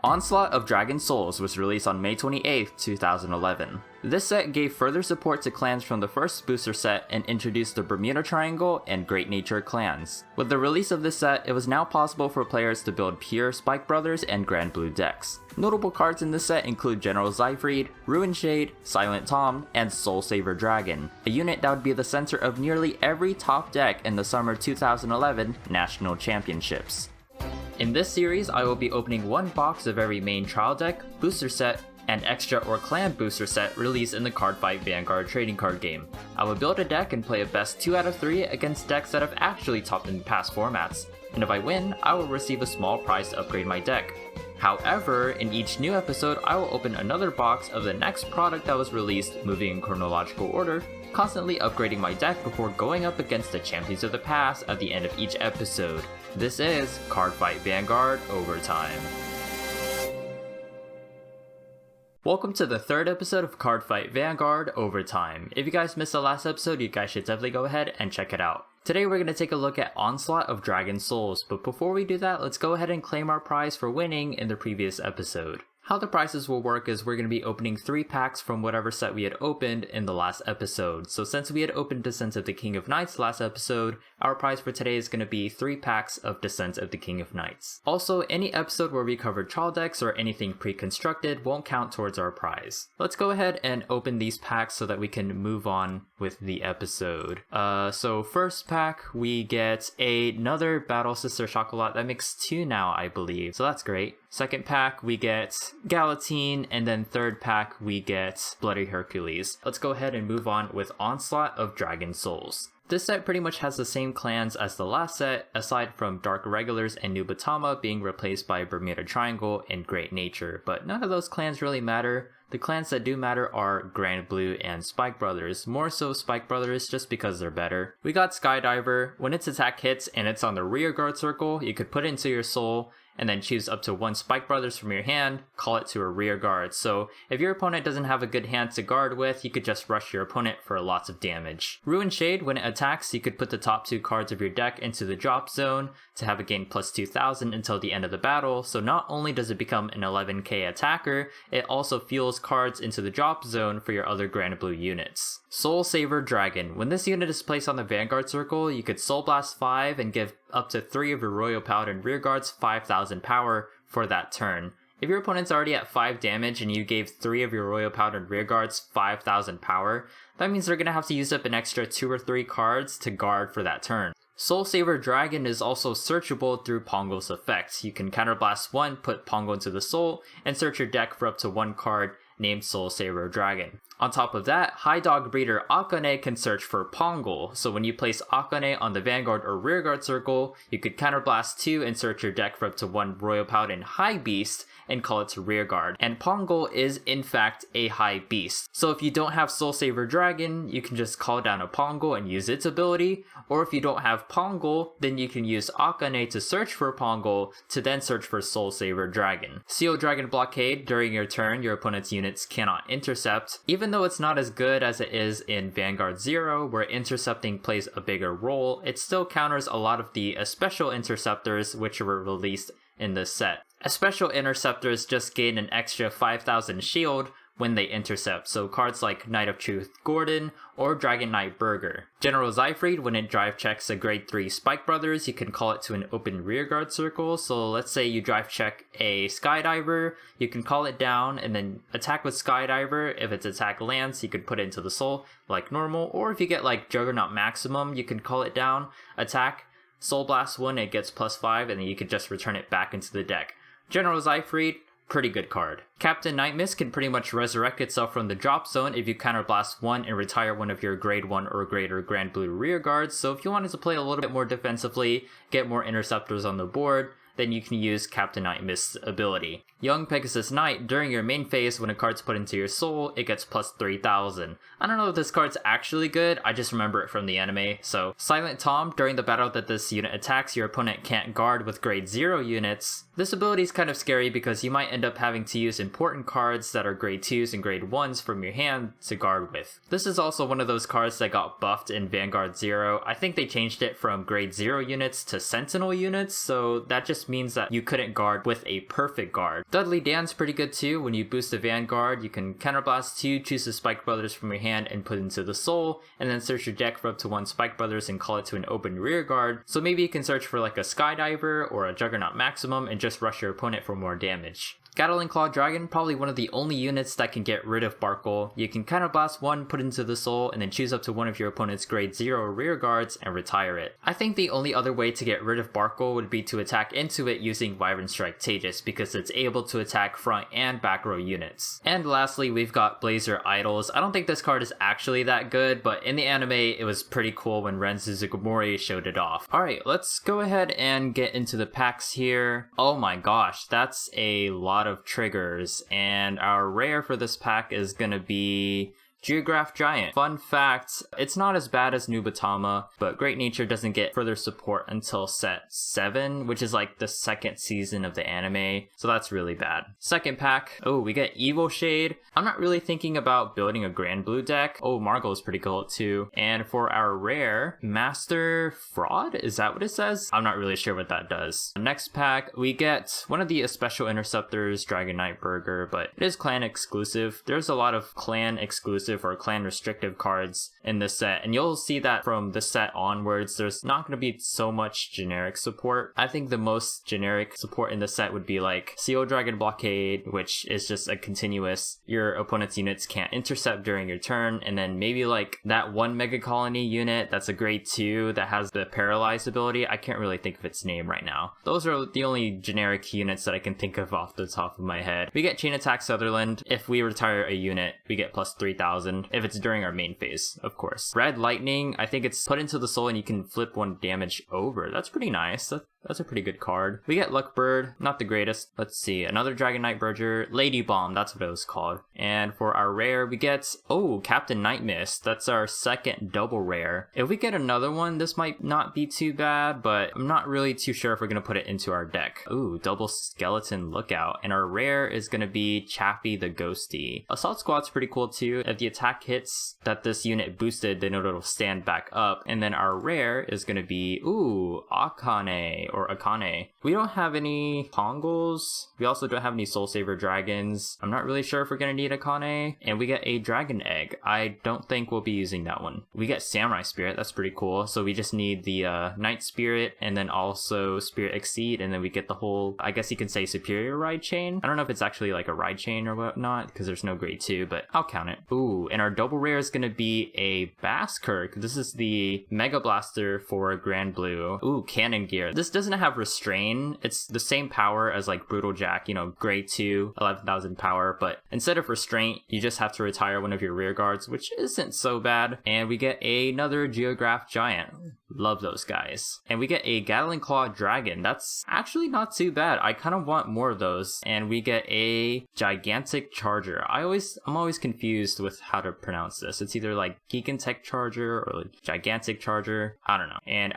Onslaught of Dragon Souls was released on May 28, 2011. This set gave further support to clans from the first booster set and introduced the Bermuda Triangle and Great Nature clans. With the release of this set, it was now possible for players to build pure Spike Brothers and Grand Blue decks. Notable cards in this set include General Zyfried, Ruin Shade, Silent Tom, and Soul Saver Dragon, a unit that would be the center of nearly every top deck in the summer 2011 National Championships. In this series, I will be opening one box of every main trial deck, booster set, and extra or clan booster set released in the Cardfight Vanguard trading card game. I will build a deck and play a best 2 out of 3 against decks that have actually topped in past formats, and if I win, I will receive a small prize to upgrade my deck. However, in each new episode, I will open another box of the next product that was released, moving in chronological order, constantly upgrading my deck before going up against the champions of the past at the end of each episode. This is Cardfight Vanguard Overtime. Welcome to the third episode of Cardfight Vanguard Overtime. If you guys missed the last episode, you guys should definitely go ahead and check it out. Today we're going to take a look at Onslaught of Dragon Souls, but before we do that, let's go ahead and claim our prize for winning in the previous episode. How the prizes will work is we're going to be opening 3 packs from whatever set we had opened in the last episode. So since we had opened Descent of the King of Knights last episode, our prize for today is going to be 3 packs of Descent of the King of Knights. Also, any episode where we covered trial decks or anything pre-constructed won't count towards our prize. Let's go ahead and open these packs so that we can move on with the episode. So first pack, we get another Battle Sister Chocolat. That makes 2 now, I believe. So that's great. Second pack, we get Galatine, and then third pack, we get Bloody Hercules. Let's go ahead and move on with Onslaught of Dragon Souls. This set pretty much has the same clans as the last set, aside from Dark Regulars and Nubatama being replaced by Bermuda Triangle and Great Nature, but none of those clans really matter. The clans that do matter are Grand Blue and Spike Brothers, more so Spike Brothers just because they're better. We got Skydiver. When its attack hits and it's on the rear guard circle, you could put it into your soul, and then choose up to 1 Spike Brothers from your hand, call it to a rear guard. So if your opponent doesn't have a good hand to guard with, you could just rush your opponent for lots of damage. Ruin Shade, when it attacks, you could put the top 2 cards of your deck into the drop zone to have it gain plus 2000 until the end of the battle. So not only does it become an 11k attacker, it also fuels cards into the drop zone for your other Grand Blue units. Soul Saver Dragon. When this unit is placed on the Vanguard circle, you could Soul Blast 5 and give up to 3 of your Royal Paladin rear guards 5000 power for that turn. If your opponent's already at 5 damage and you gave 3 of your Royal Paladin rear guards 5000 power, that means they're going to have to use up an extra 2 or 3 cards to guard for that turn. Soul Saver Dragon is also searchable through Pongo's effects. You can counterblast 1, put Pongo into the soul, and search your deck for up to 1 card named Soul Saver Dragon. On top of that, High Dog Breeder Akane can search for Pongo, so when you place Akane on the Vanguard or Rearguard circle, you could counterblast 2 and search your deck for up to 1 Royal Paladin High Beast and call it to Rearguard. And Pongo is in fact a High Beast, so if you don't have Soul Saver Dragon, you can just call down a Pongo and use its ability, or if you don't have Pongo, then you can use Akane to search for Pongo to then search for Soul Saver Dragon. Seal Dragon Blockade. During your turn, your opponent's units cannot intercept. Even though it's not as good as it is in Vanguard 0, where intercepting plays a bigger role, it still counters a lot of the special interceptors which were released in this set. Special interceptors just gain an extra 5000 shield when they intercept, so cards like Knight of Truth Gordon or Dragon Knight Burger. General Zyfried, when it drive checks a grade 3 Spike Brothers, you can call it to an open rearguard circle. So let's say you drive check a Skydiver, you can call it down and then attack with Skydiver. If its attack lands, you could put it into the soul like normal, or if you get like Juggernaut Maximum, you can call it down, attack, Soul Blast 1, it gets plus 5, and then you could just return it back into the deck. General Zyfried, pretty good card. Captain Nightmist can pretty much resurrect itself from the drop zone if you counterblast 1 and retire one of your grade 1 or greater Grand Blue rear guards, so if you wanted to play a little bit more defensively, get more interceptors on the board, then you can use Captain Nightmist's ability. Young Pegasus Knight, during your main phase, when a card's put into your soul, it gets plus 3000. I don't know if this card's actually good, I just remember it from the anime. So, Silent Tom, during the battle that this unit attacks, your opponent can't guard with grade 0 units. This ability is kind of scary because you might end up having to use important cards that are grade 2s and grade 1s from your hand to guard with. This is also one of those cards that got buffed in Vanguard 0. I think they changed it from grade 0 units to Sentinel units, so that just just means that you couldn't guard with a perfect guard. Dudley Dan's pretty good too. When you boost a Vanguard, you can counterblast 2, choose the Spike Brothers from your hand and put it into the soul, and then search your deck for up to 1 Spike Brothers and call it to an open rear guard. So maybe you can search for like a Skydiver or a Juggernaut Maximum and just rush your opponent for more damage. Gatling Claw Dragon, probably one of the only units that can get rid of Barkle. You can counterblast 1, put it into the soul, and then choose up to one of your opponent's grade 0 rear guards and retire it. I think the only other way to get rid of Barkle would be to attack into it using Wyvern Strike Tejas, because it's able to attack front and back row units. And lastly, we've got Blazer Idols. I don't think this card is actually that good, but in the anime, it was pretty cool when Ren Suzugomori showed it off. Alright, let's go ahead and get into the packs here. Oh my gosh, that's a lot of triggers, and our rare for this pack is gonna be Geograph Giant. Fun fact, it's not as bad as Nubatama, but Great Nature doesn't get further support until set 7, which is like the second season of the anime, so that's really bad. Second pack, oh, we get Evil Shade. I'm not really thinking about building a Grand Blue deck. Oh, Margot is pretty cool too. And for our rare, Master Fraud, is that what it says? I'm not really sure what that does. Next pack, we get one of the Special Interceptors, Dragon Knight Burger, but it is clan exclusive. There's a lot of clan exclusive or clan restrictive cards in this set, and you'll see that from the set onwards there's not going to be so much generic support. I think the most generic support in the set would be like Seal Dragon Blockade, which is just a continuous, your opponent's units can't intercept during your turn, and then maybe like that one Mega Colony unit that's a grade 2 that has the Paralyzed ability. I can't really think of its name right now. Those are the only generic units that I can think of off the top of my head. We get Chain Attack Sutherland. If we retire a unit, we get plus 3,000 if it's during our main phase, of course. Red Lightning, I think it's put into the soul and you can flip 1 damage over. That's pretty nice. That's a pretty good card. We get Luckbird, not the greatest. Let's see, another Dragon Knight Berger, Lady Bomb, that's what it was called. And for our rare, we get, oh, Captain Night Mist. That's our second double rare. If we get another one, this might not be too bad, but I'm not really too sure if we're gonna put it into our deck. Ooh, double Skeleton Lookout. And our rare is gonna be Chaffee the Ghosty. Assault Squad's pretty cool too. If the attack hits that this unit boosted, then it'll stand back up. And then our rare is gonna be, ooh, Akane or Akane. We don't have any Pongos. We also don't have any Soul Saver Dragons. I'm not really sure if we're gonna need Akane. And we get a Dragon Egg. I don't think we'll be using that one. We get Samurai Spirit. That's pretty cool. So we just need the Night Spirit and then also Spirit Exceed, and then we get the whole, I guess you can say, Superior Ride Chain. I don't know if it's actually like a Ride Chain or whatnot, because there's no grade 2, but I'll count it. Ooh, and our double rare is gonna be a Basskirk. This is the Mega Blaster for Grand Blue. Ooh, Cannon Gear. This doesn't have Restrain. It's the same power as like Brutal Jack, you know, grade 2, 11,000 power, but instead of Restraint, you just have to retire one of your rear guards, which isn't so bad. And we get another Geograph Giant. Love those guys. And we get a Gatling Claw Dragon. That's actually not too bad. I kind of want more of those. And we get a Gigantic Charger. I'm always confused with how to pronounce this. It's either like Gigantech Charger or like Gigantic Charger. I don't know. And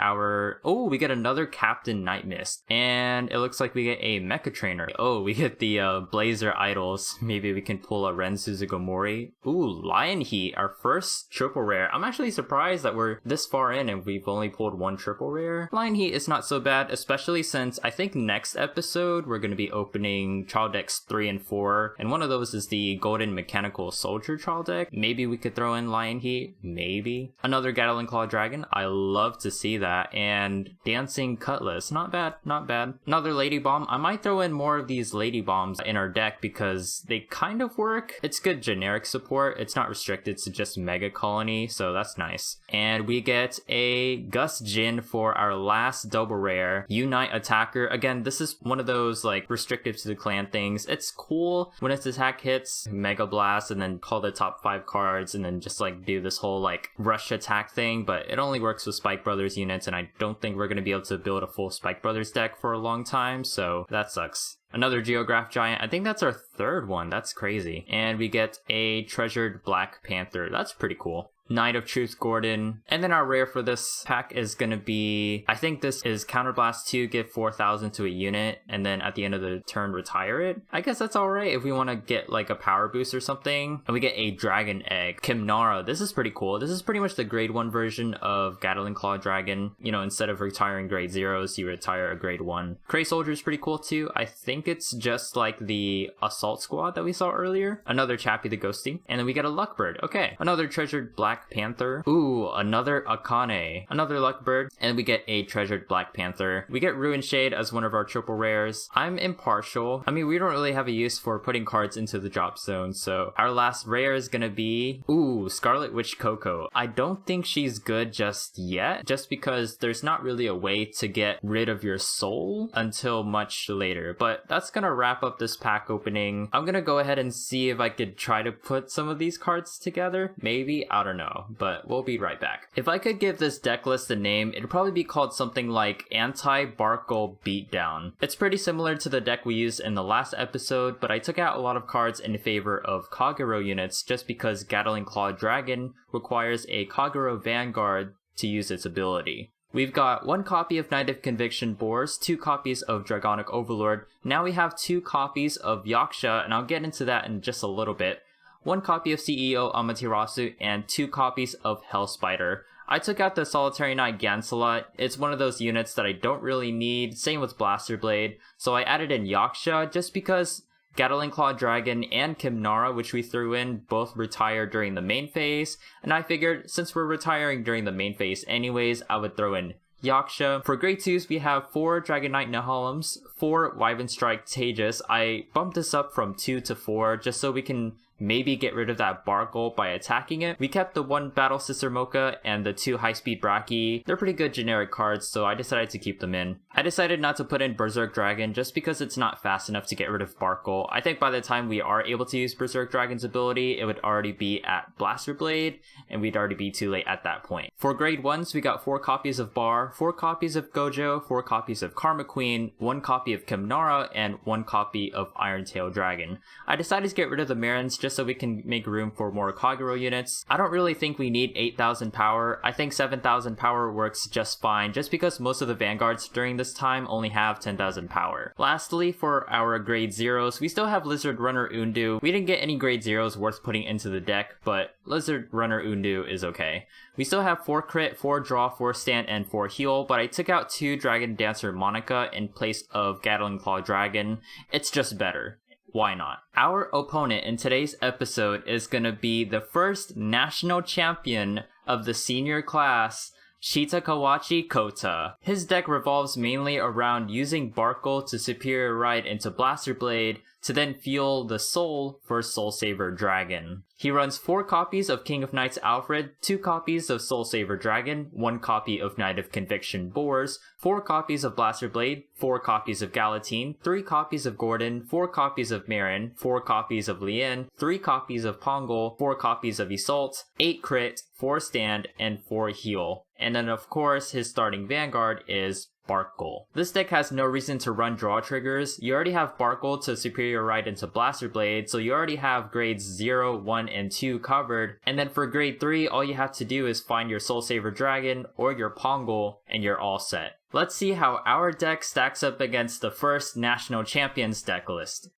we get another Captain Night Mist. And it looks like we get a Mecha Trainer. Oh, we get the Blazer Idols. Maybe we can pull a Ren Suzugomori. Ooh, Lion Heat, our first triple rare. I'm actually surprised that we're this far in and we've only pulled 1 triple rare. Lion Heat is not so bad, especially since I think next episode we're going to be opening trial decks 3 and 4, and one of those is the Golden Mechanical Soldier trial deck. Maybe we could throw in Lion Heat, maybe. Another Gatling Claw Dragon, I love to see that, and Dancing Cutlass, not bad, not bad. Another Lady Bomb, I might throw in more of these Lady Bombs in our deck because they kind of work. It's good generic support, it's not restricted to just Mega Colony, so that's nice. And we get a Gus Jin for our last double rare, Unite Attacker. Again, this is one of those like restricted to the clan things. It's cool when its attack hits, Mega Blast, and then call the top 5 cards, and then just like do this whole like rush attack thing, but it only works with Spike Brothers units, and I don't think we're going to be able to build a full Spike Brothers deck for a long time, so that sucks. Another Geograph Giant. I think that's our third one. That's crazy. And we get a Treasured Black Panther. That's pretty cool. Knight of Truth Gordon. And then our rare for this pack is gonna be, I think this is Counterblast 2, give 4,000 to a unit, and then at the end of the turn retire it. I guess that's alright if we want to get like a power boost or something. And we get a Dragon Egg. Kimnara, this is pretty cool. This is pretty much the grade 1 version of Gatling Claw Dragon. You know, instead of retiring grade 0s, you retire a grade 1. Cray Soldier is pretty cool too. I think it's just like the Assault Squad that we saw earlier. Another Chappie the Ghosty. And then we get a Luckbird. Okay. Another Treasured Black Panther. Ooh, another Akane. Another Luckbird. And we get a Treasured Black Panther. We get Ruin Shade as one of our triple rares. I'm impartial. I mean, we don't really have a use for putting cards into the drop zone, so our last rare is gonna be, ooh, Scarlet Witch Coco. I don't think she's good just yet, just because there's not really a way to get rid of your soul until much later, but that's gonna wrap up this pack opening. I'm gonna go ahead and see if I could try to put some of these cards together. Maybe, I don't know, but we'll be right back. If I could give this deck list a name, it'd probably be called something like Anti-Barkle Beatdown. It's pretty similar to the deck we used in the last episode, but I took out a lot of cards in favor of Kagero units just because Gatling Claw Dragon requires a Kagero Vanguard to use its ability. We've got 1 copy of Knight of Conviction Boars, 2 copies of Dragonic Overlord, now we have 2 copies of Yaksha, and I'll get into that in just a little bit, 1 copy of CEO Amaterasu, and 2 copies of Hellspider. I took out the Solitary Knight Gansalot. It's one of those units that I don't really need, same with Blaster Blade, so I added in Yaksha just because Gatling Claw Dragon and Kimnara, which we threw in, both retire during the main phase, and I figured since we're retiring during the main phase anyways, I would throw in Yaksha. For grade 2s, we have 4 Dragon Knight Nihilums, 4 Wyvern Strike Tejas. I bumped this up from 2 to 4 just so we can maybe get rid of that Barkle by attacking it. We kept the 1 Battle Sister Mocha and the 2 High Speed Bracky. They're pretty good generic cards, so I decided to keep them in. I decided not to put in Berserk Dragon just because it's not fast enough to get rid of Barkle. I think by the time we are able to use Berserk Dragon's ability, it would already be at Blaster Blade, and we'd already be too late at that point. For grade 1s, we got 4 copies of Bar, 4 copies of Gojo, 4 copies of Karma Queen, 1 copy of Kimnara, and 1 copy of Iron Tail Dragon. I decided to get rid of the Marins just so we can make room for more Kagero units. I don't really think we need 8,000 power. I think 7,000 power works just fine, just because most of the Vanguards during this time only have 10,000 power. Lastly, for our grade 0s, we still have Lizard Runner Undu. We didn't get any grade 0s worth putting into the deck, but Lizard Runner Undu is okay. We still have 4 crit, 4 draw, 4 stand, and 4 heal, but I took out 2 Dragon Dancer Monica in place of Gatling Claw Dragon. It's just better. Why not? Our opponent in today's episode is gonna be the first national champion of the senior class, Shitakawachi Kota. His deck revolves mainly around using Barkle to Superior Ride into Blaster Blade to then fuel the soul for Soul Saver Dragon. He runs 4 copies of King of Knights Alfred, 2 copies of Soul Saver Dragon, 1 copy of Knight of Conviction Boars, 4 copies of Blaster Blade, 4 copies of Galatine, 3 copies of Gordon, 4 copies of Marin, 4 copies of Lien, 3 copies of Pongol, 4 copies of Iseult, 8 crit, 4 stand, and 4 heal. And then of course his starting Vanguard is Barkle. This deck has no reason to run draw triggers. You already have Barkle to Superior Ride into Blaster Blade, so you already have grades 0, 1, and 2 covered. And then for grade 3, all you have to do is find your Soul Saver Dragon or your Pongol, and you're all set. Let's see how our deck stacks up against the first National Champions deck list.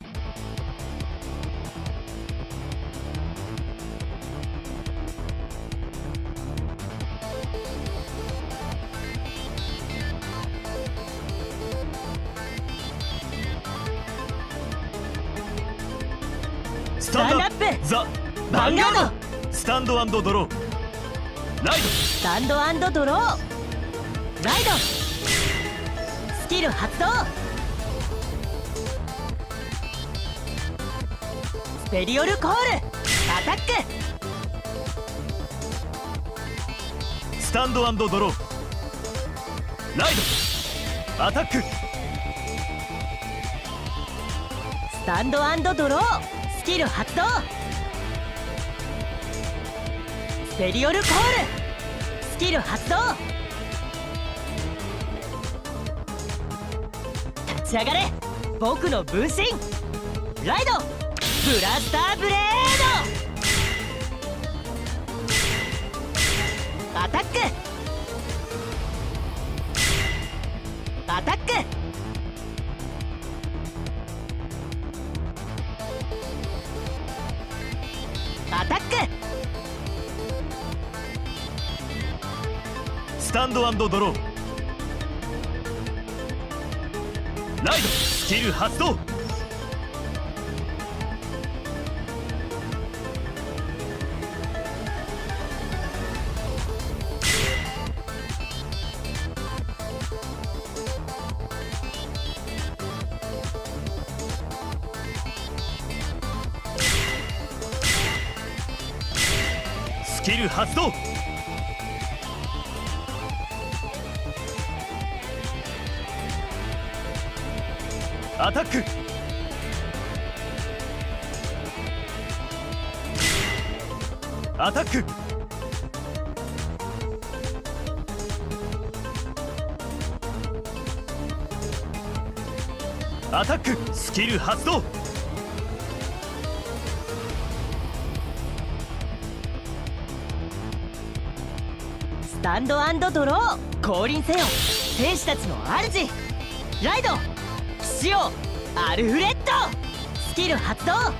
Stand up! The Vanguard! Stand and draw. Ride! Stand and draw. Ride! Skill 発動 スペリオルコールアタック Stand and draw. Ride! アタック Stand and draw. スキル発動スペリオルコールスキル発動立ち上がれ僕の分身ライドブラスターブレードアタックアタックアタックスタンドアンドドロー。ライドスキル発動。スキル発動。アタック。アタック。アタック。スキル発動。スタンドアンドドロー。降臨せよ戦士たちの主。ライド騎士王アルフレッド。スキル発動。ア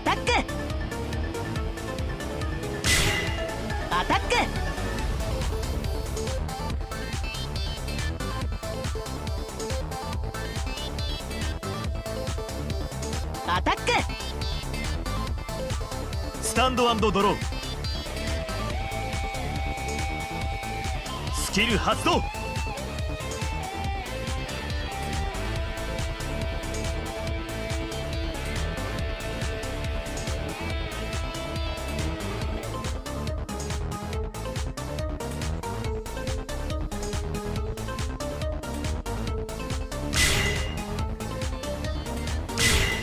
タックアタックアタックスタンドアンドドロー。スキル発動。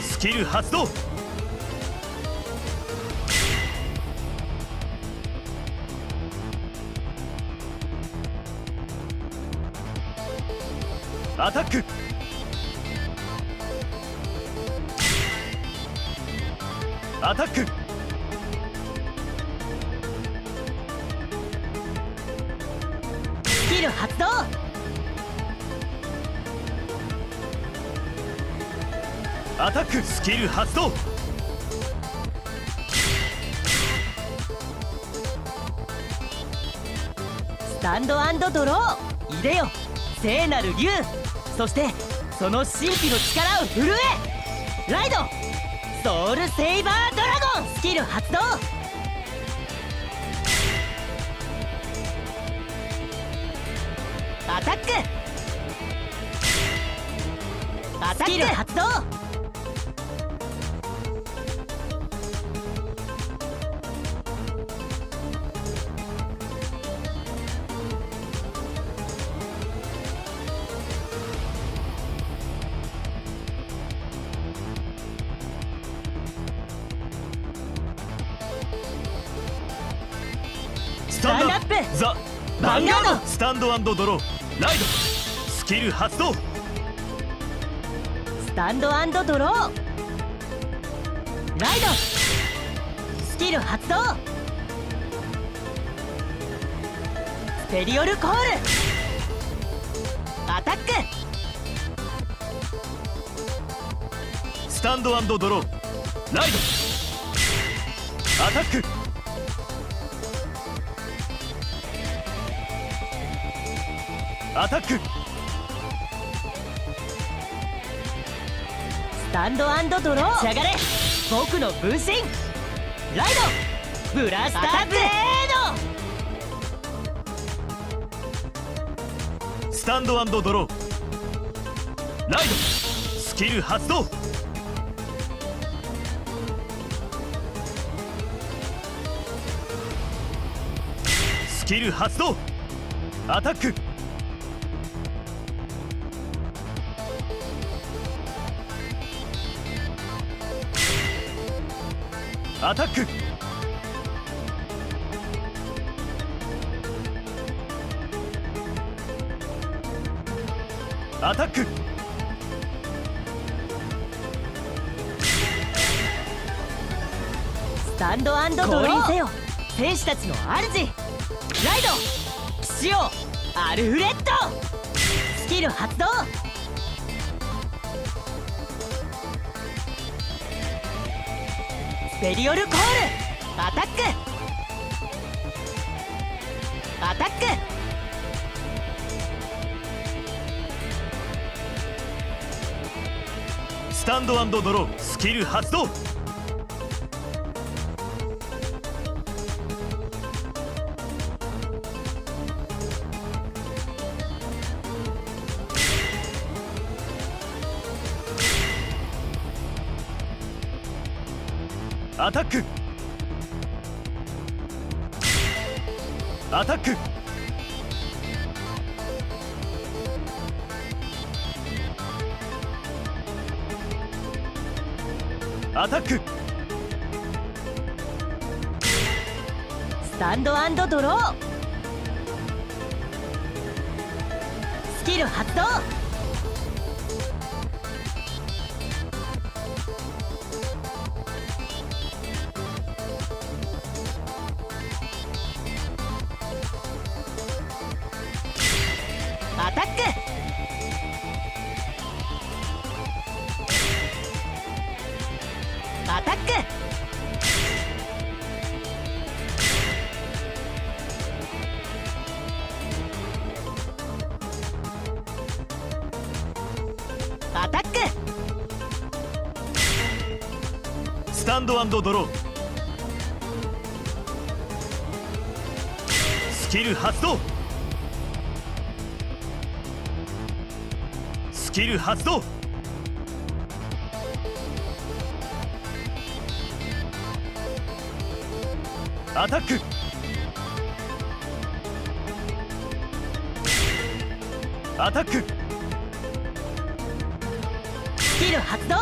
スキル発動。アタック。アタック。スキル発動。アタック。スキル発動。スタンドアンドドロー。いでよ聖なる竜。そしてその神秘の力を震え。ライドソウルセイバードラゴン。スキル発動。アタックアタック。スキル発動。スタンドアップ。ザ・ヴァンガード。スタンドアンドドロー。ライドスキル発動。スタンドアンドドロー。ライドスキル発動。スペリオルコール。アタックスタンドアンドドロー。ライドアタック。アタック。スタンドアンドドロー。しゃがれ僕の分身。ライドブラスターブレード。スタンドアンドドロー。ライドスキル発動。スキル発動。アタック。アタック。アタック。スタンド&ドロー降臨せよ戦士たちの主ライド騎士王アルフレッドスキル発動スペリオルコールアタックアタックスタンド&ドロースキル発動アタックアタックアタックスタンド&ドロースキル発動アタックアタックアタックスタンド&ドロースキル発動スキル発動アタックアタックスキル発動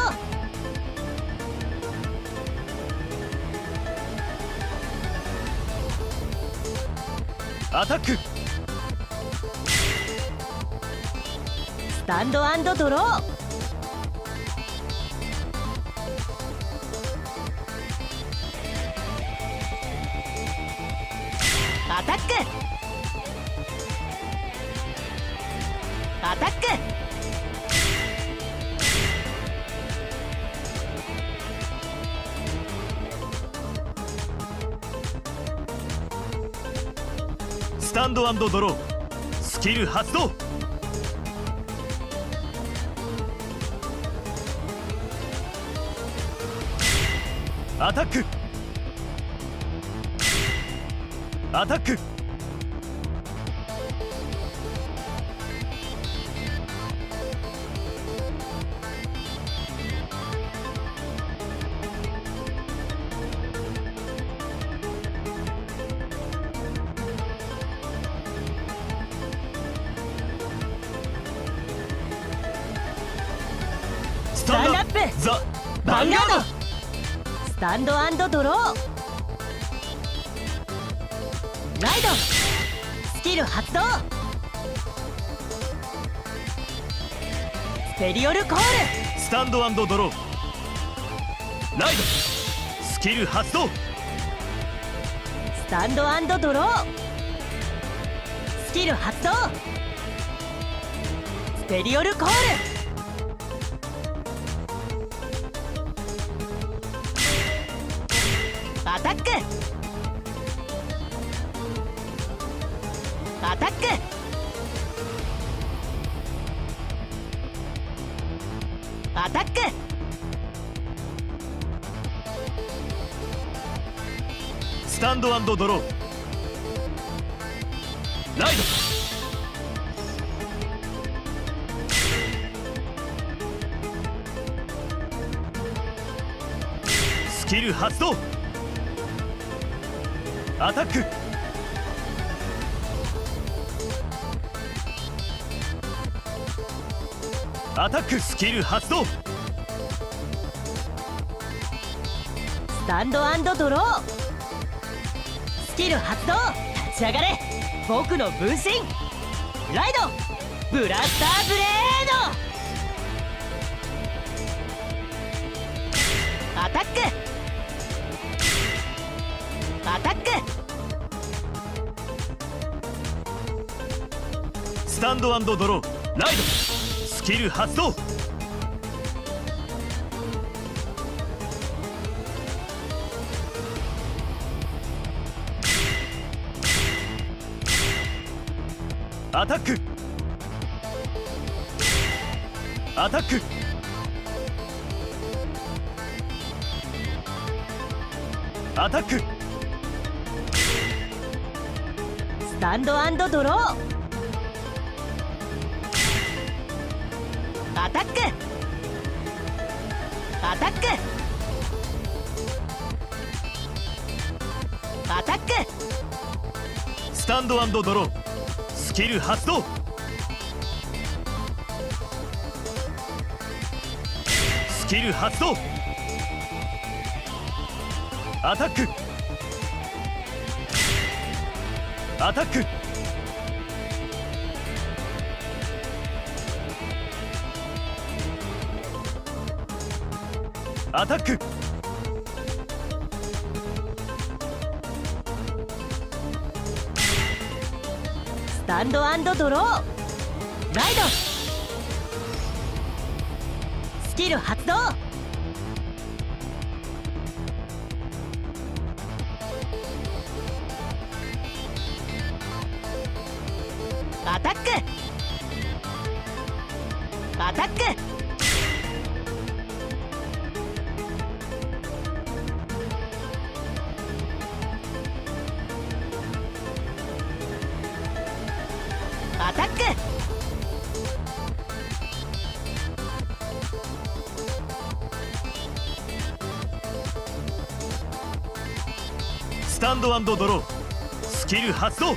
アタックスタンド&ドローアタックアタックスタンド&ドロースキル発動アタックアタックスタンドアップザ・ヴァンガードスタンド&ドローライドスキル発動スペリオルコールスタンド&ドローライドスキル発動スタンド&ドロースキル発動スペリオルコールアタックアタックアタックスタンド&ドローライドスキル発動アタックアタックスキル発動スタンド&ドロースキル発動立ち上がれ僕の分身ライドブラスターブレードアタックアタックスタンド&ドローライドスキル発動アタックアタックアタックスタンド&ドローアタックアタックアタックスタンド&ドロースキル発動スキル発動アタックアタックアタックスタンド&ドローライドスキル発動アタックアタックアタックスタンド&ドロースキル発動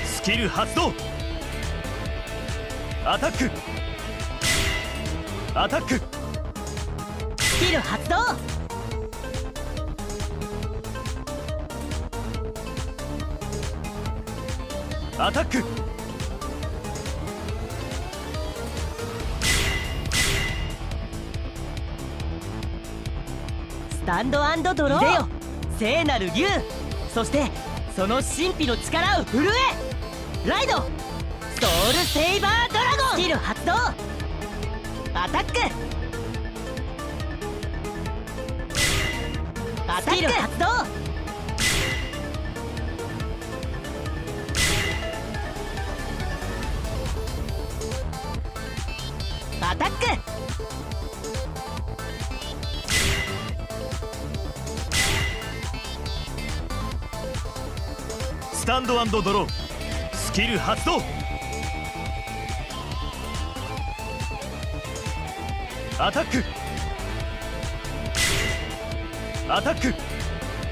スキル発動アタックアタックスキル発動アタックスタンド&ドローいでよ聖なる竜そしてその神秘の力を震えライドソウルセイバードラゴンスキル発動アタックアタック発動アタックスタンド&ドロースキル発動アタックアタック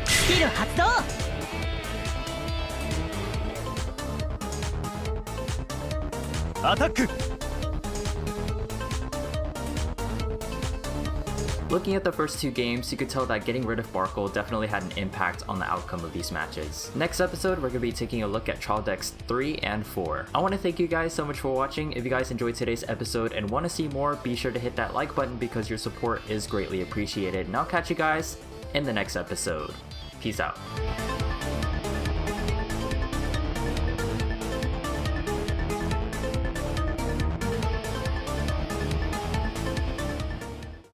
スキル発動アタック Looking at the first two games, you could tell that getting rid of Barkle definitely had an impact on the outcome of these matches. Next episode, we're going to be taking a look at trial decks 3 and 4. I want to thank you guys so much for watching. If you guys enjoyed today's episode and want to see more, be sure to hit that like button because your support is greatly appreciated. And I'll catch you guys in the next episode. Peace out.